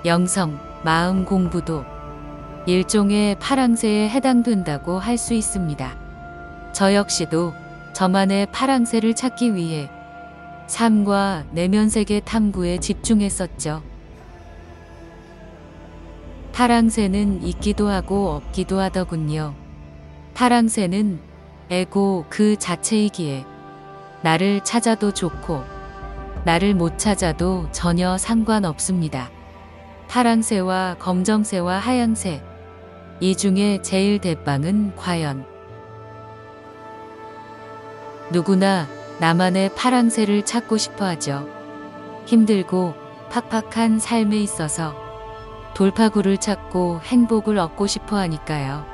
영성, 마음 공부도 일종의 파랑새에 해당된다고 할 수 있습니다. 저 역시도 저만의 파랑새를 찾기 위해 삶과 내면세계 탐구에 집중했었죠. 파랑새는 있기도 하고 없기도 하더군요. 파랑새는 에고 그 자체이기에 나를 찾아도 좋고 나를 못 찾아도 전혀 상관없습니다. 파랑새와 검정새와 하양새, 이 중에 제일 대빵은 과연 누구나 나만의 파랑새를 찾고 싶어 하죠. 힘들고 팍팍한 삶에 있어서 돌파구를 찾고 행복을 얻고 싶어 하니까요.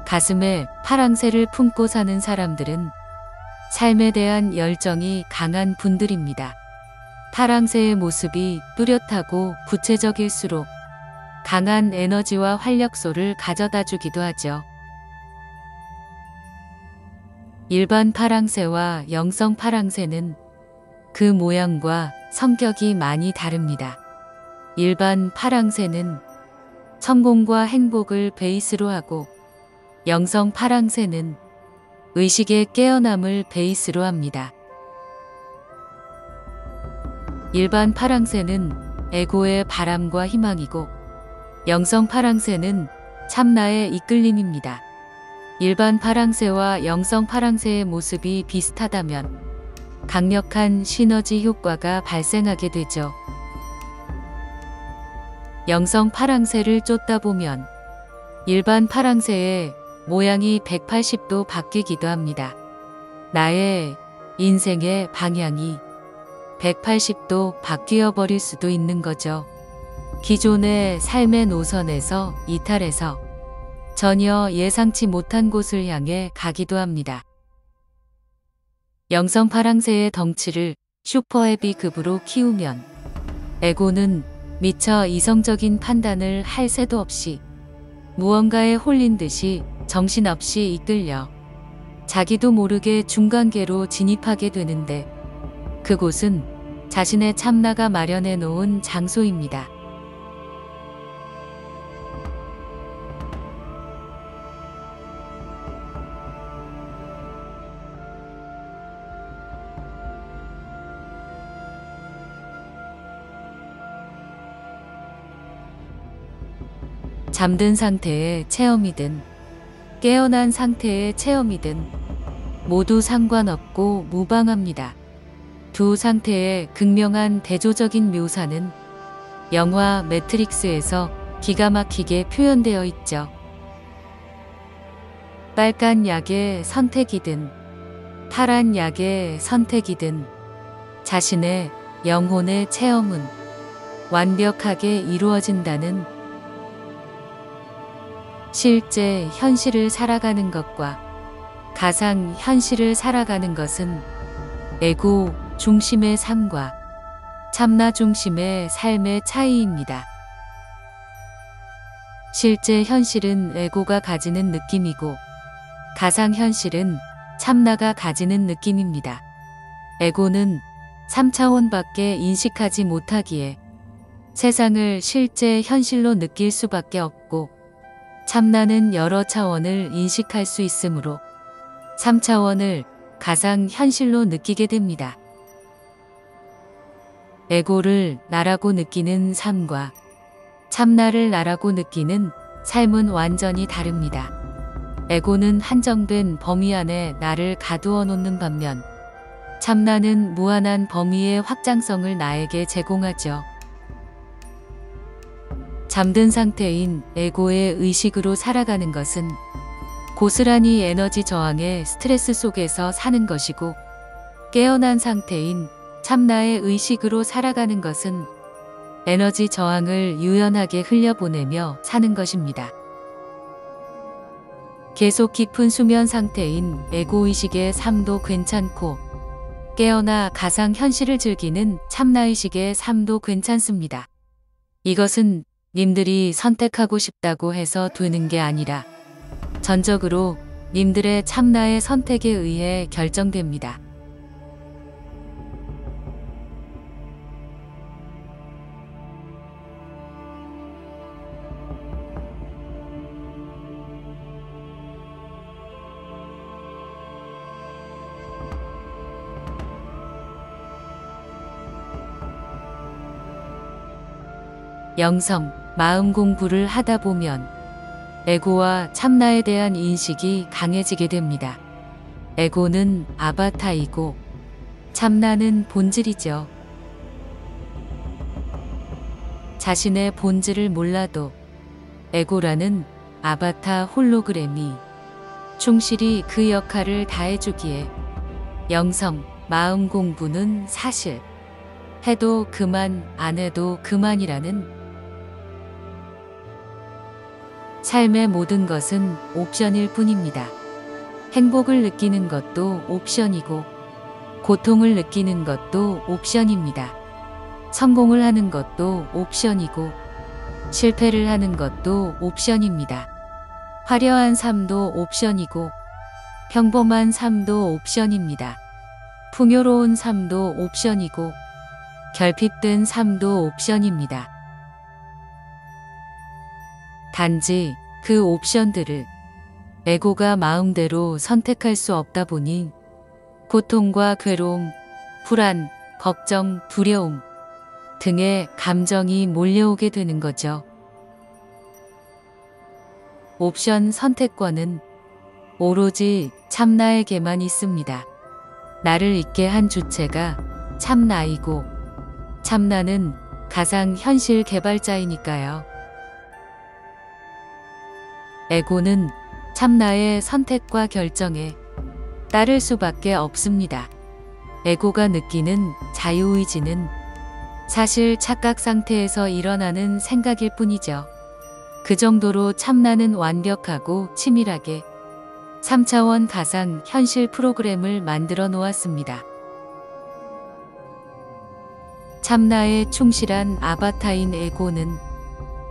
가슴에 파랑새를 품고 사는 사람들은 삶에 대한 열정이 강한 분들입니다. 파랑새의 모습이 뚜렷하고 구체적일수록 강한 에너지와 활력소를 가져다 주기도 하죠. 일반 파랑새와 영성 파랑새는 그 모양과 성격이 많이 다릅니다. 일반 파랑새는 성공과 행복을 베이스로 하고 영성 파랑새는 의식의 깨어남을 베이스로 합니다. 일반 파랑새는 에고의 바람과 희망이고 영성 파랑새는 참나의 이끌림입니다. 일반 파랑새와 영성 파랑새의 모습이 비슷하다면 강력한 시너지 효과가 발생하게 되죠. 영성 파랑새를 쫓다 보면 일반 파랑새의 모양이 180도 바뀌기도 합니다. 나의 인생의 방향이 180도 바뀌어 버릴 수도 있는 거죠. 기존의 삶의 노선에서 이탈해서 전혀 예상치 못한 곳을 향해 가기도 합니다. 영성 파랑새의 덩치를 슈퍼헤비급으로 키우면 에고는 미처 이성적인 판단을 할 새도 없이 무언가에 홀린 듯이 정신없이 이끌려 자기도 모르게 중간계로 진입하게 되는데 그곳은 자신의 참나가 마련해 놓은 장소입니다. 잠든 상태의 체험이든 깨어난 상태의 체험이든 모두 상관없고 무방합니다. 두 상태의 극명한 대조적인 묘사는 영화 매트릭스에서 기가 막히게 표현되어 있죠. 빨간 약의 선택이든 파란 약의 선택이든 자신의 영혼의 체험은 완벽하게 이루어진다는 실제 현실을 살아가는 것과 가상 현실을 살아가는 것은 에고 중심의 삶과 참나 중심의 삶의 차이입니다. 실제 현실은 에고가 가지는 느낌이고 가상 현실은 참나가 가지는 느낌입니다. 에고는 3차원밖에 인식하지 못하기에 세상을 실제 현실로 느낄 수밖에 없고 참나는 여러 차원을 인식할 수 있으므로 3차원을 가상 현실로 느끼게 됩니다. 에고를 나라고 느끼는 삶과 참나를 나라고 느끼는 삶은 완전히 다릅니다. 에고는 한정된 범위 안에 나를 가두어 놓는 반면 참나는 무한한 범위의 확장성을 나에게 제공하죠. 잠든 상태인 에고의 의식으로 살아가는 것은 고스란히 에너지 저항의 스트레스 속에서 사는 것이고 깨어난 상태인 참나의 의식으로 살아가는 것은 에너지 저항을 유연하게 흘려보내며 사는 것입니다. 계속 깊은 수면 상태인 에고의식의 삶도 괜찮고 깨어나 가상 현실을 즐기는 참나의식의 삶도 괜찮습니다. 이것은 님들이 선택하고 싶다고 해서 되는 게 아니라 전적으로 님들의 참나의 선택에 의해 결정됩니다. 영성, 마음 공부를 하다 보면 에고와 참나에 대한 인식이 강해지게 됩니다. 에고는 아바타이고 참나는 본질이죠. 자신의 본질을 몰라도 에고라는 아바타 홀로그램이 충실히 그 역할을 다해주기에 영성, 마음 공부는 사실 해도 그만 안 해도 그만이라는 삶의 모든 것은 옵션일 뿐입니다. 행복을 느끼는 것도 옵션이고 고통을 느끼는 것도 옵션입니다. 성공을 하는 것도 옵션이고 실패를 하는 것도 옵션입니다. 화려한 삶도 옵션이고 평범한 삶도 옵션입니다. 풍요로운 삶도 옵션이고 결핍된 삶도 옵션입니다. 단지 그 옵션들을 에고가 마음대로 선택할 수 없다 보니 고통과 괴로움, 불안, 걱정, 두려움 등의 감정이 몰려오게 되는 거죠. 옵션 선택권은 오로지 참나에게만 있습니다. 나를 있게 한 주체가 참나이고 참나는 가상 현실 개발자이니까요. 에고는 참나의 선택과 결정에 따를 수밖에 없습니다. 에고가 느끼는 자유의지는 사실 착각 상태에서 일어나는 생각일 뿐이죠. 그 정도로 참나는 완벽하고 치밀하게 3차원 가상 현실 프로그램을 만들어 놓았습니다. 참나에 충실한 아바타인 에고는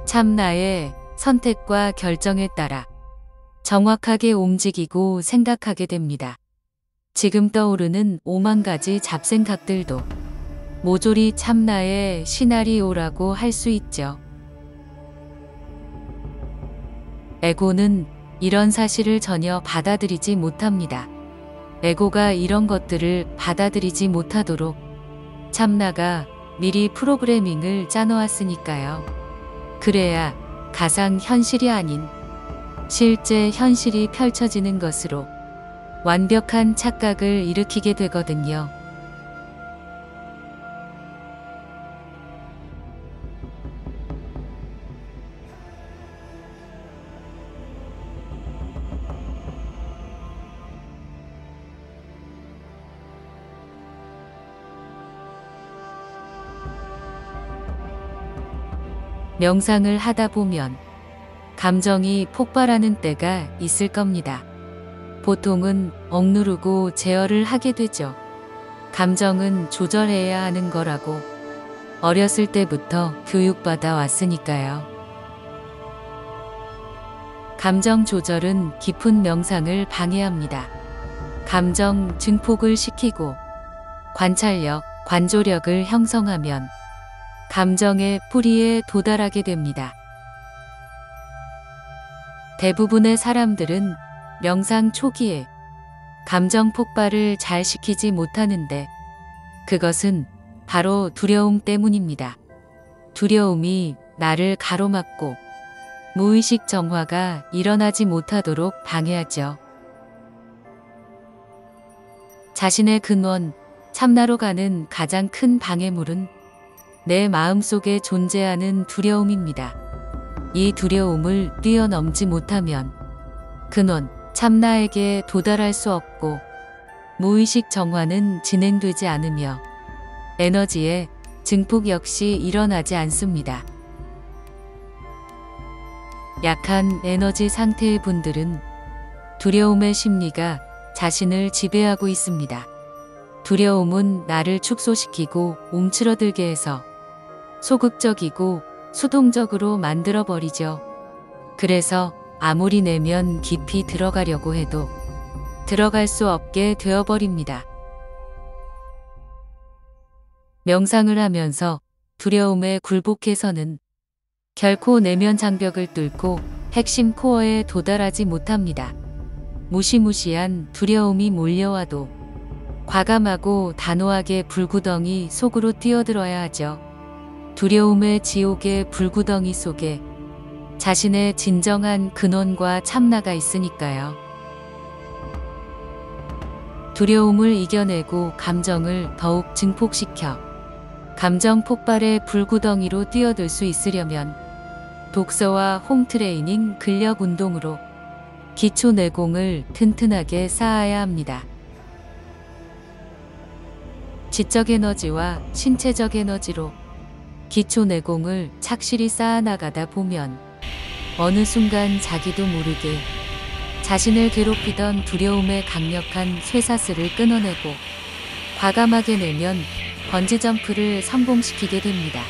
참나의 선택과 결정에 따라 정확하게 움직이고 생각하게 됩니다. 지금 떠오르는 5만 가지 잡생각들도 모조리 참나의 시나리오라고 할 수 있죠. 에고는 이런 사실을 전혀 받아들이지 못합니다. 에고가 이런 것들을 받아들이지 못하도록 참나가 미리 프로그래밍을 짜놓았으니까요. 그래야 가상 현실이 아닌 실제 현실이 펼쳐지는 것으로 완벽한 착각을 일으키게 되거든요. 명상을 하다 보면 감정이 폭발하는 때가 있을 겁니다. 보통은 억누르고 제어를 하게 되죠. 감정은 조절해야 하는 거라고 어렸을 때부터 교육받아 왔으니까요. 감정 조절은 깊은 명상을 방해합니다. 감정 증폭을 시키고 관찰력, 관조력을 형성하면 감정의 뿌리에 도달하게 됩니다. 대부분의 사람들은 명상 초기에 감정 폭발을 잘 시키지 못하는데 그것은 바로 두려움 때문입니다. 두려움이 나를 가로막고 무의식 정화가 일어나지 못하도록 방해하죠. 자신의 근원, 참나로 가는 가장 큰 방해물은 내 마음속에 존재하는 두려움입니다. 이 두려움을 뛰어넘지 못하면 근원, 참나에게 도달할 수 없고 무의식 정화는 진행되지 않으며 에너지의 증폭 역시 일어나지 않습니다. 약한 에너지 상태의 분들은 두려움의 심리가 자신을 지배하고 있습니다. 두려움은 나를 축소시키고 움츠러들게 해서 소극적이고 수동적으로 만들어버리죠. 그래서 아무리 내면 깊이 들어가려고 해도 들어갈 수 없게 되어버립니다. 명상을 하면서 두려움에 굴복해서는 결코 내면 장벽을 뚫고 핵심 코어에 도달하지 못합니다. 무시무시한 두려움이 몰려와도 과감하고 단호하게 불구덩이 속으로 뛰어들어야 하죠. 두려움의 지옥의 불구덩이 속에 자신의 진정한 근원과 참나가 있으니까요. 두려움을 이겨내고 감정을 더욱 증폭시켜 감정 폭발의 불구덩이로 뛰어들 수 있으려면 독서와 홈트레이닝, 근력 운동으로 기초 내공을 튼튼하게 쌓아야 합니다. 지적 에너지와 신체적 에너지로 기초 내공을 착실히 쌓아나가다 보면 어느 순간 자기도 모르게 자신을 괴롭히던 두려움의 강력한 쇠사슬을 끊어내고 과감하게 내면 번지점프를 성공시키게 됩니다.